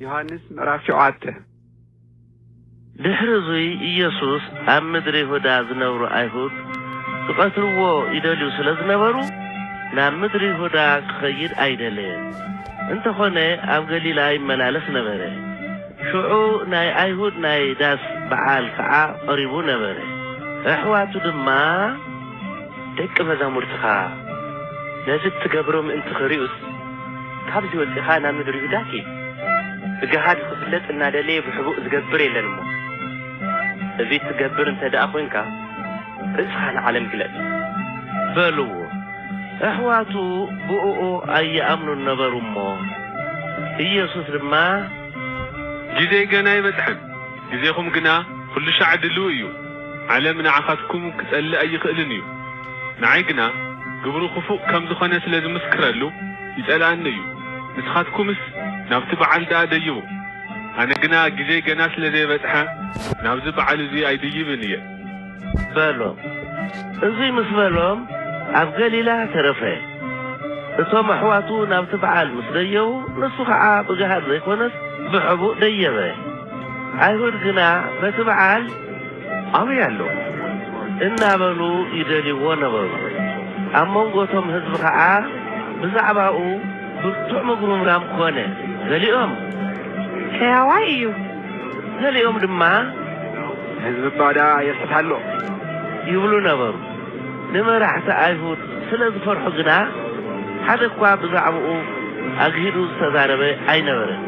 ዮሐንስ ምዕራፍ 7 ድሕርዙይ ኢየሱስ ኣብ ምድሪ ይሁዳ ዝነብሩ ኣይሁድ ዝቐትልዎ ይደልዩ ስለ ዝነበሩ ናብ ምድሪ ይሁዳ ክኸይድ ኣይደለየን። እንተኾነ ኣብ ገሊላ ይመላለስ ነበረ። ሽዑ ናይ ኣይሁድ ናይ ዳስ በዓል ከዓ ቀሪቡ ነበረ። ኣሕዋቱ ድማ ደቂ መዛሙርትኻ ነዚ ትገብሮ ምእንቲ ክሪኡስ ካብዚ ወፂኻ ናብ ምድሪ ይሁዳ ሂድ ብገሃድ ክፍለጥ እናደለየ ብሕቡእ ዝገብር የለን እሞ እዚ ትገብር እንተ ደኣ ኮንካ ርእስኻ ንዓለም ግለጽ በልዎ። ኣሕዋቱ ብኡኡ ኣይኣምኑን ነበሩ እሞ ኢየሱስ ድማ ጊዜ ገና ይበጽሐን ጊዜኹም ግና ኩሉ ሻዕ ድልው እዩ። ዓለም ንዓኻትኩም ክጸልእ ኣይኽእልን እዩ። ንዓይ ግና ግብሩ ክፉእ ከም ዝኾነ ስለ ዝምስክረሉ ይጸልኣኒ እዩ። ንስኻትኩምስ ናብቲ በዓል ደኣ ደይቡ። ኣነ ግና ጊዜ ገና ስለ ዘይበጽሐ ናብዚ በዓል እዙይ ኣይድይብን እየ በሎም። እዙይ ምስ በሎም ኣብ ገሊላ ተረፈ። እቶም ኣሕዋቱ ናብቲ በዓል ምስ ደየቡ ንሱ ከዓ ብገሃድ ዘይኮነስ ብሕቡእ ደየበ። ኣይሁድ ግና በቲ በዓል ኣበይ ኣሎ እናበሉ ይደልይዎ ነበሩ። ኣብ መንጎቶም ህዝቢ ከዓ ብዛዕባኡ ብርቱዕ ምጉምራም ኮነ። ገሊኦም ሕያዋይ እዩ፣ ገሊኦም ድማ ህዝቢ ባዳ የስታሎ ይብሉ ነበሩ። ንመራሕቲ ኣይሁድ ስለ ዝፈርሑ ግና ሓደ እኳ ብዛዕባኡ ኣግሂዱ ዝተዛረበ ኣይነበረን።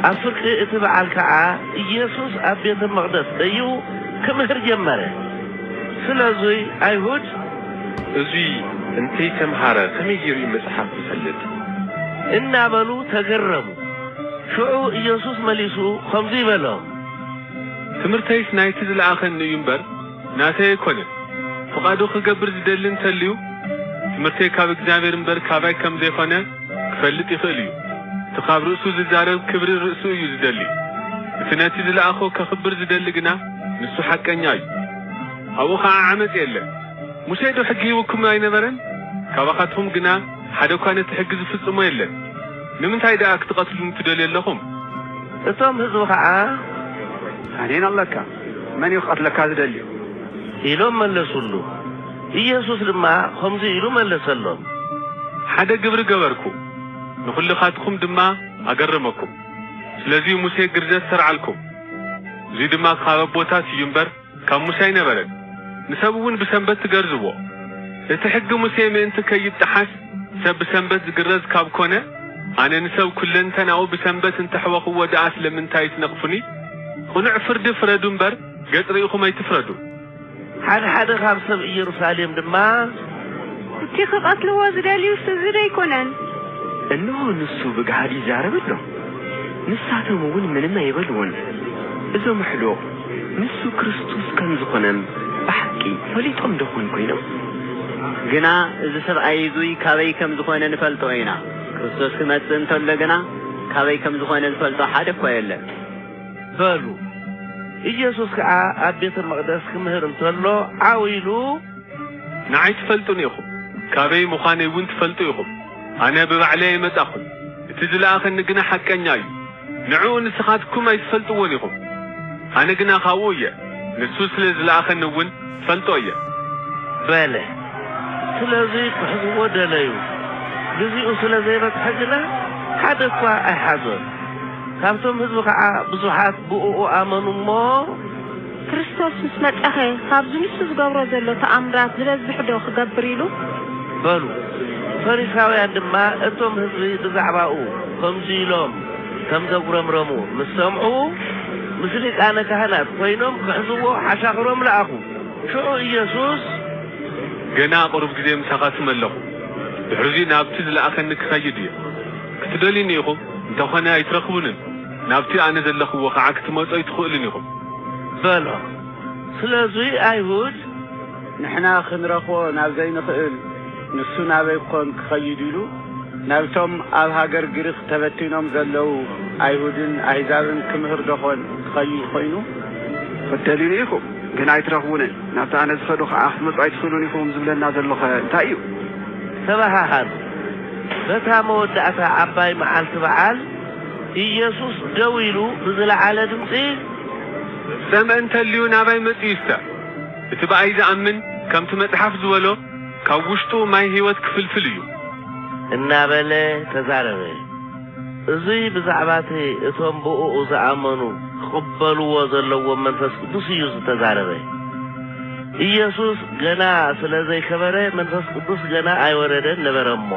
ኣብ ፍርቂ እቲ በዓል ከዓ ኢየሱስ ኣብ ቤተ መቕደስ ደይቡ ክምህር ጀመረ። ስለዙይ ኣይሁድ እዙይ እንተይተምሃረ ከመይ ጌሩ መጽሓፍ ዝፈልጥ እናበሉ ተገረሙ። ሽዑ ኢየሱስ መሊሱ ከምዚ ይበሎም፣ ትምህርተይስ ናይቲ ዝለኣኸኒ እዩ እምበር ናተይ ኣይኮነን። ፍቓዱ ክገብር ዝደሊ እንተልዩ ትምህርተይ ካብ እግዚኣብሔር እምበር ካባይ ከም ዘይኮነ ክፈልጥ ይኽእል እዩ። እቲ ካብ ርእሱ ዝዛረብ ክብሪ ርእሱ እዩ ዝደሊ። እቲ ነቲ ዝለኣኾ ከኽብር ዝደሊ ግና ንሱ ሓቀኛ እዩ። ኣብኡ ከዓ ዓመፅ የለን። ሙሴ ዶ ሕጊ ይውክሙ ኣይነበረን? ካባኻትኩም ግና ሓደ እኳ ነቲ ሕጊ ዝፍጽሞ የለን። ንምንታይ ደኣ ክትቐትሉን ትደልዩ ኣለኹም? እቶም ህዝቢ ከዓ ኣነን ኣለካ መን እዩ ክቐትለካ ዝደልዩ ኢሎም መለሱሉ። ኢየሱስ ድማ ከምዚ ኢሉ መለሰሎም፣ ሓደ ግብሪ ገበርኩ ንኹልኻትኩም ድማ ኣገረመኩም። ስለዚ ሙሴ ግርዘት ሰርዓልኩም። እዙይ ድማ ካብ ኣቦታት እዩ እምበር ካብ ሙሴ ኣይነበረን። ንሰብ እውን ብሰንበት ትገርዝዎ። እቲ ሕጊ ሙሴ ምእንቲ ከይጥሓስ ሰብ ብሰንበት ዝግረዝ ካብ ኮነ ኣነ ንሰብ ኩለንተናኡ ብሰንበት እንተሕወኽዎ ደኣ ስለምንታይ ትነቕፉኒ? ቁኑዕ ፍርዲ ፍረዱ እምበር ገጽ ርኢኹም ኣይትፍረዱ። ሓደ ካብ ሰብ ኢየሩሳሌም ድማ እቲ ክቐትልዎ ዝደልዩስ እዚ ዶ ኣይኮነን? እንሆ ንሱ ብገሃድ ይዛረብ ኣሎ። ንሳቶም እውን ምንም ኣይበልዎን። እዞም ኣሕሎቕ ንሱ ክርስቶስ ከም ዝኾነን ብሓቂ ፈሊጦም ደኾን ኮይኖም ግና እዚ ሰብኣይ እዙይ ካበይ ከም ዝኾነ ንፈልጦ ኢና። ክርስቶስ ክመጽእ እንተሎ ግና ካበይ ከም ዝኾነ ዝፈልጦ ሓደ እኳ የለን በሉ። ኢየሱስ ከዓ ኣብ ቤተ መቕደስ ክምህር እንተሎ ዓዊሉ ንዓይ ትፈልጡን ኢኹም፣ ካበይ ምዃነይ እውን ትፈልጡ ኢኹም። ኣነ ብባዕለይ ኣይመጻኹን። እቲ ዝለኣኸኒ ግና ሓቀኛ እዩ። ንዕኡ ንስኻትኩም ኣይትፈልጥዎን ኢኹም። ኣነ ግና ካብኡ እየ፣ ንሱ ስለ ዝለኣኸኒ እውን ትፈልጦ እየ በለ። ስለዚ ክሕዝዎ ደለዩ። ግዚኡ ስለ ዘይበጽሐ ግና ሓደ እኳ ኣይሓዞን። ካብቶም ህዝቢ ከዓ ብዙሓት ብኡኡ ኣመኑ እሞ ክርስቶስ ምስ መጸኸ ካብዚ ንሱ ዝገብሮ ዘሎ ተኣምራት ዝበዝሕ ዶ ክገብር ኢሉ በሉ። ፈሪሳውያን ድማ እቶም ህዝቢ ብዛዕባኡ ከምዚ ኢሎም ከም ዘጉረምረሙ ምስ ሰምዑ ምስ ሊቃነ ካህናት ኮይኖም ክሕዝዎ ሓሻኽሮም ለኣኹ። ሽዑ ኢየሱስ ገና ቁሩብ ጊዜ ምሳኻትኩም ኣለኹ። ድሕርዚ ናብቲ ዝለኣኸኒ ክኸይድ እየ። ክትደልዩኒ ኢኹም እንተኾነ ኣይትረኽቡንን። ናብቲ ኣነ ዘለኽዎ ከዓ ክትመጹ ኣይትኽእሉን ኢኹም በሎ። ስለዙይ ኣይሁድ ንሕና ክንረኽቦ ናብ ዘይንኽእል ንሱ ናበይኮም ክኸይድ ኢሉ ናብቶም ኣብ ሃገር ግሪክ ተበቲኖም ዘለው ኣይሁድን ኣሕዛብን ክምህር ደኾን ክኸይድ ኮይኑ ፈተሊኒ ኢኹም ግን ኣይትረኽቡንን ናብቲ ኣነ ዝኸዱ ከዓ ክትመፁ ኣይትኽእሉን ኢኹም ዝብለና ዘለኹ እንታይ እዩ ተባሃሃሉ በታ መወዳእታ ዓባይ መዓልቲ በዓል ኢየሱስ ደው ኢሉ ብዝለዓለ ድምፂ ሰምዐ እንተልዩ ናባይ መፅኡ ይስተ እቲ በኣይ ዝኣምን ከምቲ መፅሓፍ ዝበሎ ካብ ውሽጡ ማይ ህይወት ክፍልፍል እዩ እናበለ ተዛረበ እዚ ብዛዕባቲ እቶም ብኡኡ ዝኣመኑ ክቕበልዎ ዘለዎም መንፈስ ቅዱስ እዩ ዝተዛረበ ኢየሱስ ገና ስለ ዘይከበረ መንፈስ ቅዱስ ገና ኣይወረደን ነበረ እሞ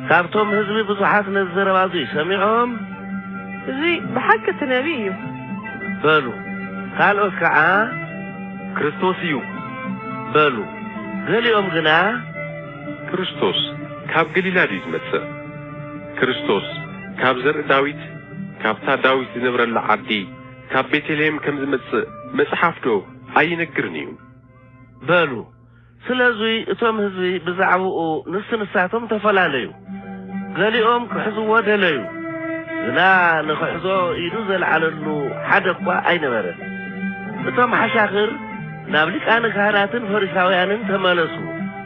ካብቶም ህዝቢ ብዙሓት ነዘረባዙ ሰሚዖም እዚ ብሓቂ እቲ ነቢይ እዩ በሉ ካልኦት ከዓ ክርስቶስ እዩ በሉ ገሊኦም ግና ክርስቶስ ካብ ገሊላ ድዩ ዝመጽእ ክርስቶስ ካብ ዘርኢ ዳዊት ካብታ ዳዊት ዝነብረላ ዓዲ ካብ ቤተልሔም ከም ዝመጽእ መጽሓፍ ዶ ኣይነግርን እዩ በሉ ስለዚ እቶም ህዝቢ ብዛዕባኡ ንስንሳቶም ተፈላለዩ ገሊኦም ክሕዝዎ ደለዩ ግና ንክሕዞ ኢዱ ዘለዓለሉ ሓደ እኳ ኣይነበረን እቶም ሓሻኽር ናብ ሊቃነ ካህናትን ፈሪሳውያንን ተመለሱ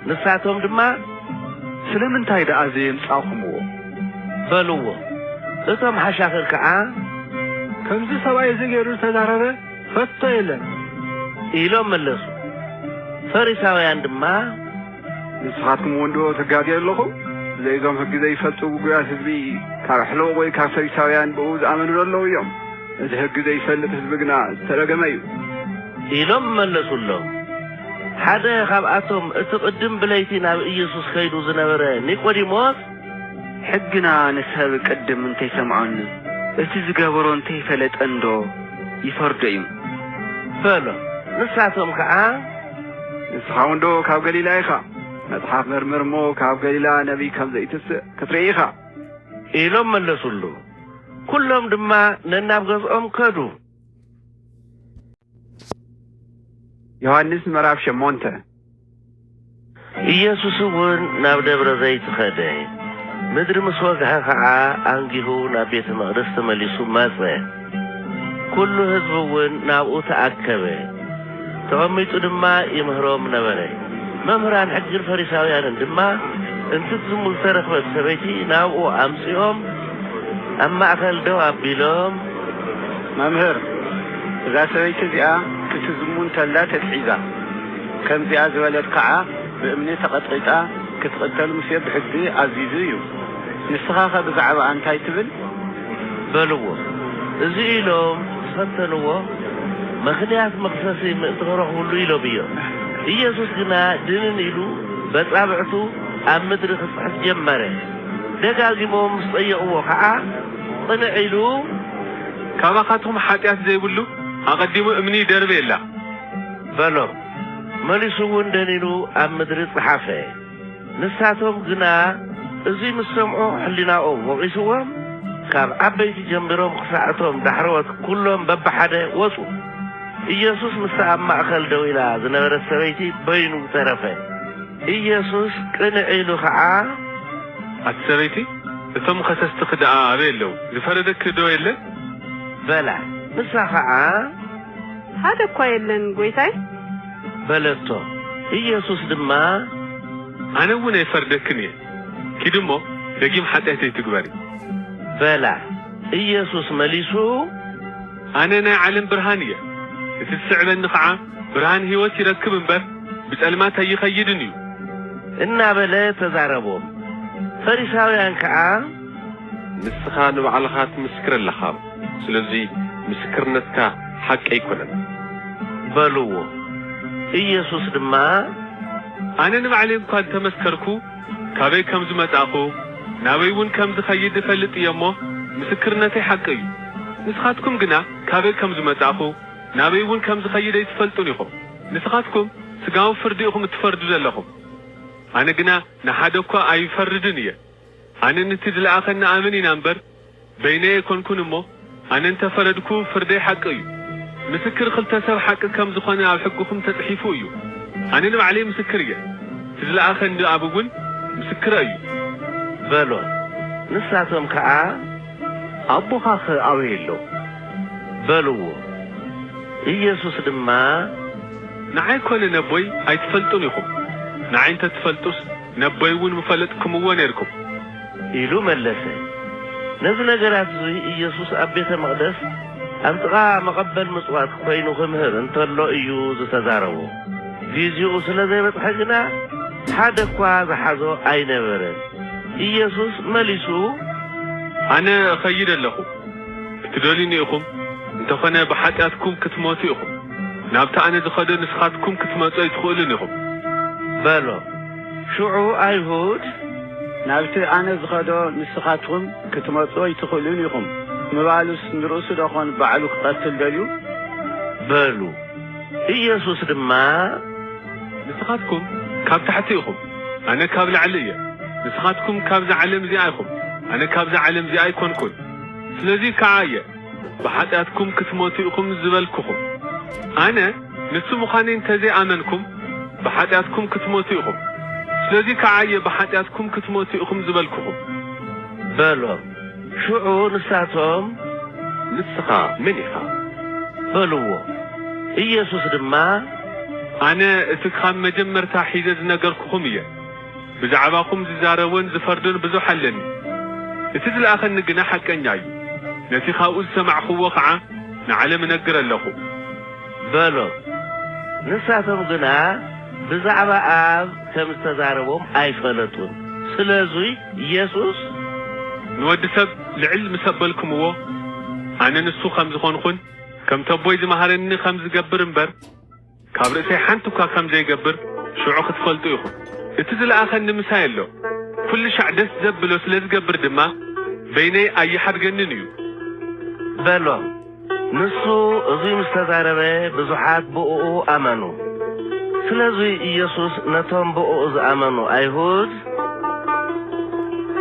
ንሳቶም ድማ ስለምንታይ ደኣ ዘየምጻእኹምዎ በልዎ እቶም ሓሻኽር ከዓ ከምዚ ሰብኣይ እዚ ገይሩ ተዛረበ ፈቶ የለን ኢሎም መለሱ ፈሪሳውያን ድማ ንስኻትኩም ወንዶ ተጋድዩ ኣለኹም ዘይዞም ሕጊ ዘይፈልጡ ጉያት ህዝቢ ካብ ሕሎቕ ወይ ካብ ፈሪሳውያን ብኡ ዝኣመኑ ኣለዉ እዮም እዚ ሕጊ ዘይፈልጥ ህዝቢ ግና ዝተረገመ እዩ ኢሎም መለሱሎም ሓደ ካብኣቶም እቲ ቅድም ብለይቲ ናብ ኢየሱስ ከይዱ ዝነበረ ኒቆዲሞስ ሕግና ንሰብ ቅድም እንተይሰምዖን እቲ ዝገበሮ እንተይፈለጠን ዶ ይፈርዶ እዩ በሎ ንሳቶም ከዓ ንስኻ ወንዶ ካብ ገሊላ ኢኻ መጽሓፍ መርምር እሞ ካብ ገሊላ ነቢይ ከም ዘይትስእ ክትርኢ ኢኻ ኢሎም መለሱሉ ኩሎም ድማ ነናብ ገዝኦም ከዱ ዮሐንስ ምዕራፍ 8 ኢየሱስ እውን ናብ ደብረ ዘይት ኸደ ምድሪ ምስ ወግሐ ከዓ አንጊሁ ናብ ቤተ መቅደስ ተመሊሱ መጸ ኩሉ ህዝቢ እውን ናብኡ ተኣከበ ተቐሚጡ ድማ ይምህሮም ነበረ መምህራን ሕጊን ፈሪሳውያንን ድማ እንትዝሙል ተረኽበት ሰበይቲ ናብኡ ኣምፂኦም ኣብ ማእኸል ደው ኣቢሎም መምህር እዛ ሰበይቲ እዚኣ ክትዝሙን ተላ ተትሒዛ ከምዚኣ ዝበለት ከዓ ብእምኒ ተቐጥቂጣ ክትቕተል ሙሴ ብሕጊ ኣዚዙ እዩ ንስኻ ኸ ብዛዕባ እንታይ ትብል በልዎ እዚ ኢሎም ዝፈተንዎ ምኽንያት መክሰሲ ምእንቲ ክረኽብሉ ኢሎም እዮም ኢየሱስ ግና ድንን ኢሉ በጻብዕቱ ኣብ ምድሪ ክጽሕፍ ጀመረ ደጋጊሞም ምስ ጠየቕዎ ከዓ ጽንዕ ኢሉ ካባኻትኩም ሓጢኣት ዘይብሉ ኣቐዲሙ እምኒ ደርበ የላ በሎም መሊሱ እውን ደኒኑ ኣብ ምድሪ ጽሓፈ ንሳቶም ግና እዚ ምስ ሰምዑ ሕሊናኦም ወቂስዎም ካብ ዓበይቲ ጀምሮም ክሳዕቶም ዳሕረወት ኩሎም በብሓደ ወፁ ኢየሱስ ምስ ኣብ ማእኸል ደው ኢላ ዝነበረት ሰበይቲ በይኑ ተረፈ ኢየሱስ ቅንዕ ኢሉ ከዓ ኣቲ ሰበይቲ እቶም ኸሰስቲ ክደኣ ኣበይ ኣለዉ ዝፈረደክ ዶ የለ በላ ንሳ ከዓ ሓደ እኳ የለን ጐይታይ በለቶ ኢየሱስ ድማ ኣነ እውን ኣይፈርደክን እየ ኪድ እሞ ደጊም ሓጢአተይ ትግበሪ በላ ኢየሱስ መሊሱ ኣነ ናይ ዓለም ብርሃን እየ እቲ ዝስዕበኒ ከዓ ብርሃን ህይወት ይረክብ እምበር ብጸልማት ኣይኸይድን እዩ እናበለ ተዛረቦም ፈሪሳውያን ከዓ ንስኻ ንባዕልኻ ትምስክር ኣለኻ ስለዚ ምስክርነትካ ሓቂ ኣይኮነን በልዎ ኢየሱስ ድማ ኣነ ንባዕለይ እኳ እንተመስከርኩ ካበይ ከም ዝመጻእኹ ናበይ እውን ከም ዝኸይድ እፈልጥ እየ እሞ ምስክርነተይ ሓቂ እዩ ንስኻትኩም ግና ካበይ ከም ዝመጻእኹ ናበይ እውን ከም ዝኸይድ ኣይትፈልጡን ኢኹም ንስኻትኩም ስጋዊ ፍርዲ ኢኹም እትፈርዱ ዘለኹም ኣነ ግና ንሓደ እኳ ኣይፈርድን እየ ኣነ ነቲ ዝለኣኸና ኣምን ኢና እምበር በይነይ ኣይኮንኩን እሞ ኣነ እንተፈረድኩ ፍርደይ ሓቂ እዩ ምስክር ክልተ ሰብ ሓቂ ከም ዝኾነ ኣብ ሕጉኹም ተጽሒፉ እዩ ኣነ ንባዕለይ ምስክር እየ تزلأخن أبوون مسكرأي بلو نساتهم كعا أبوها خ أويلو بلو إيسوس دما نعي كون نبوي أي تفلتونيكم نعي انت تفلتوس نبويون مفلتكم ونيركم إلو ملسة نزل جرات زي إيسوس أبيت مقدس أبتغى مقبل مصوات خوينو خمهر انتولو إيوز تزارو فيزيو أسلا زي بتحجنا حادث قواز حزو أي نبرن إيسوس مليسو أنا خير لكم تدوليني أخم انتخنا بحاتاتكم كتموتي أخم نابتا أنا زخدر نسخاتكم كتموتي يدخلوني أخم بلو شعو أيهود نابتا أنا زخدر نسخاتكم كتموتي يدخلوني أخم مبالوس نرؤسو دخون بعلو قتل دليو بلو إيسوس دما نسخاتكم كاب تحتي أخم أنا كاب العلية نسخاتكم كاب زعلم زيائكم أنا كاب زعلم زيائي كون سلازي كعاية بحاتاتكم كتموتي أخم زبالكم أنا نسو مخانين تزي آمنكم بحاتاتكم كتموتي أخم سلازي كعاية بحاتاتكم كتموتي أخم زبالكم بلو شعو نساتهم نسخة منيخة بلو إيسوس دما أنا اتكخام مجمر تحيزة نقركم إياه بزعباكم ززارون زفردون بزو حلني اتزل آخر نقنا حق أنجاي نسيخا أزسمع وقعا نعلم نقر اللخو بلو نساتهم قنا بزعبا آب كمستزاربهم أي فلتون سلازوي يسوس نود سب لعلم سبلكم هو أنا نسو خمز خونخون كم تبوي زمهارني خمز قبر مبر كابرسي حانتوكا خمز يقبر شعوخ تفلتو يخون اتزل آخر نمسايل له كل شعدس زبلو سلاز قبر دما بيني أي حد جننيو بلو نسو أزي مستزاربه بزحات بؤو أمنو سلازوي يسوس نتهم بؤو أمنو أيهود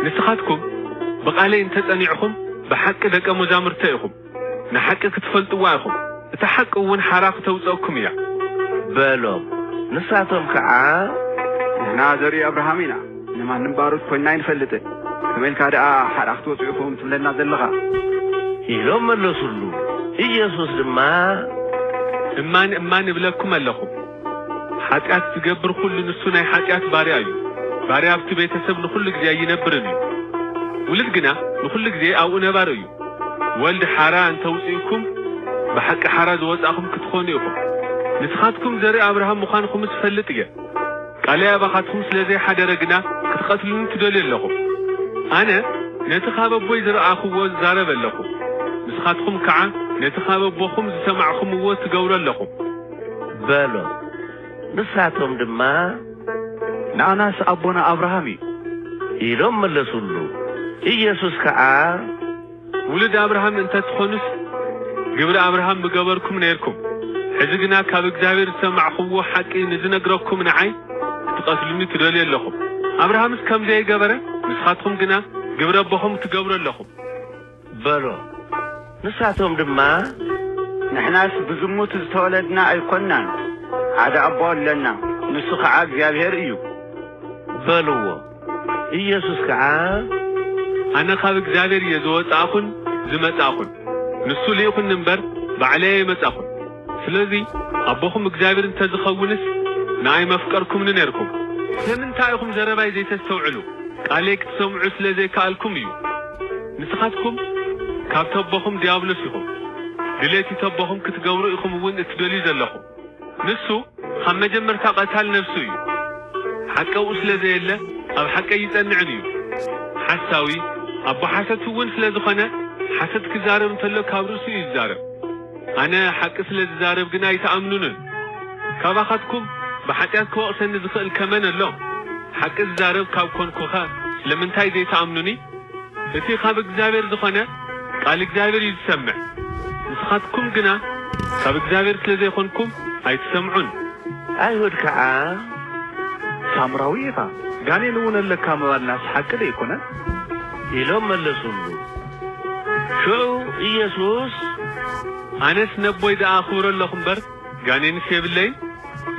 نسخاتكم بقالي انت تنيعكم بحق دقا مزامرتيكم نحق كتفلتوا وايكم اتحق ون حراق توصوكم يا بلو نساتهم كعا نحنا زري أبراهامينا نما نباروت كنا نفلته كمل كادا حراق توصوكم تلنا زلغا إلهم ملسلو إيسوس دما امان بلكم اللكم حاتيات تقبر كل نسونا حاتيات باريايو بارياب تبيتسب نخل جزي ينبرني ولد جنا نخل جزي أو نباريو ولد حارا أن توصيكم بحق حارا زوزاكم كتخونيكم نسخاتكم زري أبراهام مخانكم سفلتية قال يا بخاتكم سلازي حدا رجنا كتقتلون تدلل لكم أنا نتخاب بوي زر أخو زارب لكم نسخاتكم كعا نتخاب بوخم سمعكم وتجور لكم بلو نساتهم دما نعناس أبونا أبراهامي إلهم ملسلو إيسوس كعا ولد أبراهام أنت تخونس قبل أبراهام بقبركم نيركم حزقنا كاب اكزابير سمعكم وحقي نزنقركم نعي تقاتلوني تدلي لكم أبراهام كم زي قبره نسخاتكم قنا قبر أبوهم تقبر لكم بلو نساتهم دما نحناس بزموت استولدنا أيقنان هذا أبوه لنا نسخ عاق زيابهر إيو بلو إيسوس كعا أنا كاب اكزابير يزوت أخن زمت أخن نسو ليخن نمبر بعليه مت أخن سلذي أبوهم اكزابير انت زخونس ناي مفكركم نيركم لمن تايكم زرباي زي تستوعلو قاليك تسمعوا سلذي كالكم إيو نسخاتكم كاب تبوهم ديابلس يخم دليتي تبوهم كتقورو يخم وين اتدولي زلخم نسو خم جمر تاقتال نفسو يو حكا وسلذي يلا أو حكا يتنعنيو حساوي أبو حسد وين سلذي خنا حسد كزارب انتلو كابروسي يزارب أنا حق سلذي زارب قنا يتأمنون كاباخاتكم بحكاك وقسن نزخل كمان اللو حق الزارب كاب كون كوخا لمن تاي دي تأمنوني اتي خاب اكزابير زخنا قال اكزابير يتسمع نسخاتكم قنا خاب اكزابير سلذي يخونكم أي تسمعون أيهود كعا سامراويها قالي نون لك كامل الناس حق دي يكونا إلهم ملسلو شو إيسوس أنس نبوي دا أخورا لكم بر قاني نسيب الليل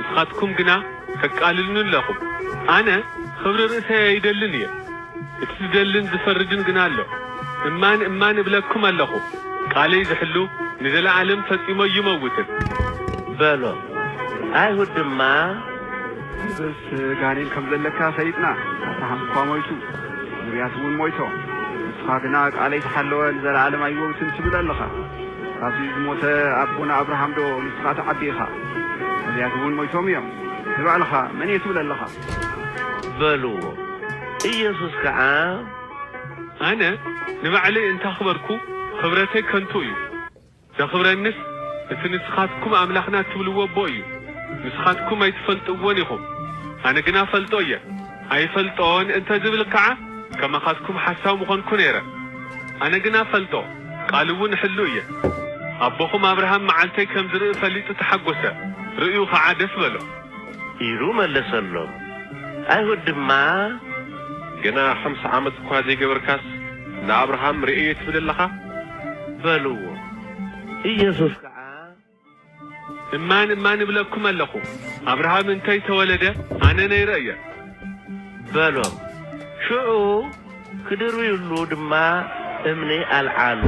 نسخاتكم قنا فقاللنون لكم أنا خبر رأسي يدلني تدلن زفرجن قناله إمان بلكم اللهو قالي زحلو نزل عالم فسيما يموتن بلو አይሁድ ድማ بس ጋኔን ከምዘለካ ሰይጥና አብርሃም እኳ ሞይቱ ነቢያት እውን ሞይቶም ንስኻ ግና ቃለይ ተሓለወን ዘለዓለም ኣይወውትን ትብል ኣለኻ ካብዚ ዝሞተ ኣቦና ኣብርሃም ዶ ንስኻ ተዓቢኻ ነቢያት እውን ሞይቶም እዮም ትባዕልኻ መን እየ ትብል ኣለኻ በልዎ ኢየሱስ ከዓ ኣነ ንባዕለይ እንተኽበርኩ ኽብረተይ ከንቱ እዩ ዘኽብረንስ እቲ ንስኻትኩም ኣምላኽና ትብልዎ እቦ እዩ ንስኻትኩም ኣይትፈልጥዎን ኢኹም ኣነ ግና ፈልጦ እየ ኣይፈልጦን እንተ ዝብል ከዓ ከማኻትኩም ሓሳብ ምኾንኩ ነይረ ኣነ ግና ፈልጦ ቃል እውን ሕሉ እየ ኣቦኹም ኣብርሃም መዓልተይ ከም ዝርኢ ፈሊጡ ተሓጐሰ ርእዩ ከዓ ደስ በሎ ኢሉ መለሰሎም ኣይሁድ ድማ ግና 50 ዓመት እኳ ዘይገበርካስ ንኣብርሃም ርእየ ትብል ኣለኻ በልዎ ኢየሱስ ከዓ እማን ብለኩም ኣለኹ ኣብርሃም እንታይ ተወለደ ኣነ ነይረ እየ በሎም ሽዑ ክድርብይሉ ድማ እምኒ ኣልዓሉ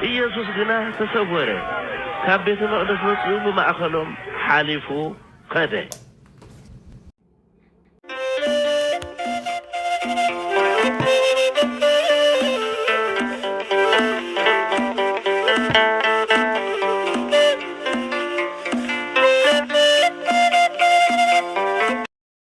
ኢየሱስ ግና ተሰወረ ካብ ቤተ መቕደስ ወፂኡ ብማእኸሎም ሓሊፉ ከደ